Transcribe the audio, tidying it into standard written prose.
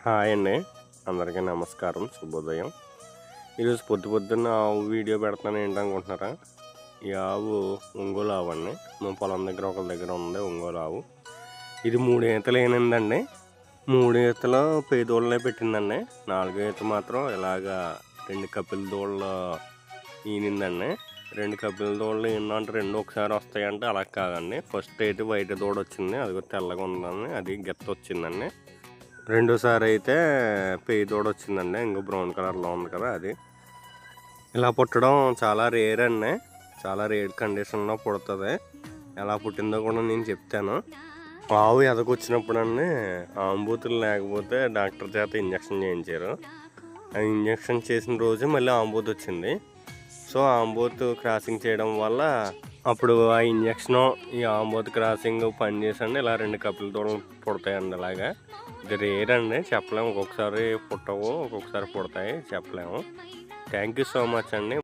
Hi అండి, అందరికీ నమస్కారం, శుభోదయం. ఈరోజు పొద్దున్న ఆవు వీడియో పెడతాను ఏంటనుకుంటున్నారా? ఈ ఆవు ఒంగోలు ఆవు అండి. మా పొలం దగ్గర ఒకరి దగ్గర ఉంది ఒంగోలు ఆవు. ఇది 3 ఈతలు ఏనిందండి. 3 ఈతలు పేదోళ్ళనే పెట్టిందండి. 4 ఈత మాత్రం ఇలాగా 2 కపిల దూడలు ఈనిందండి. 2 కపిల దూడలు ఏంటంటే 2 ఒకసారి వస్తాయంటే అలా కాదండి. ఫస్ట్ అయితే వైట్ దూడ వచ్చింది, అది తెల్లగా ఉందండి, అది గెత్త వచ్చిందండి. రెండోసారి అయితే పేయి దూడ వచ్చిందండి, ఇంకా బ్రౌన్ కలర్లో ఉంది కదా అది. ఇలా పుట్టడం చాలా రేర్ అండి, చాలా రేర్ కండిషన్లో పుడుతుంది. ఎలా పుట్టిందో కూడా నేను చెప్తాను. ఆవు ఎదకొచ్చినప్పుడు అండి ఆంబూతులు లేకపోతే డాక్టర్ చేత ఇంజక్షన్ చేయించారు. ఆ ఇంజక్షన్ చేసిన రోజు మళ్ళీ ఆంబూత్ వచ్చింది. సో ఆంబూత్ క్రాసింగ్ చేయడం వల్ల అప్పుడు ఆ ఇంజక్షను ఈ ఆంబోత్ క్రాసింగ్ పనిచేసండి ఇలా 2 కపిల దూడలు పుడతాయండి. అలాగా ఇది రేర్ అండి, చెప్పలేము. ఒక్కొక్కసారి పుట్టవు, ఒక్కొక్కసారి పుడతాయి, చెప్పలేము. థ్యాంక్ యూ సో మచ్ అండి.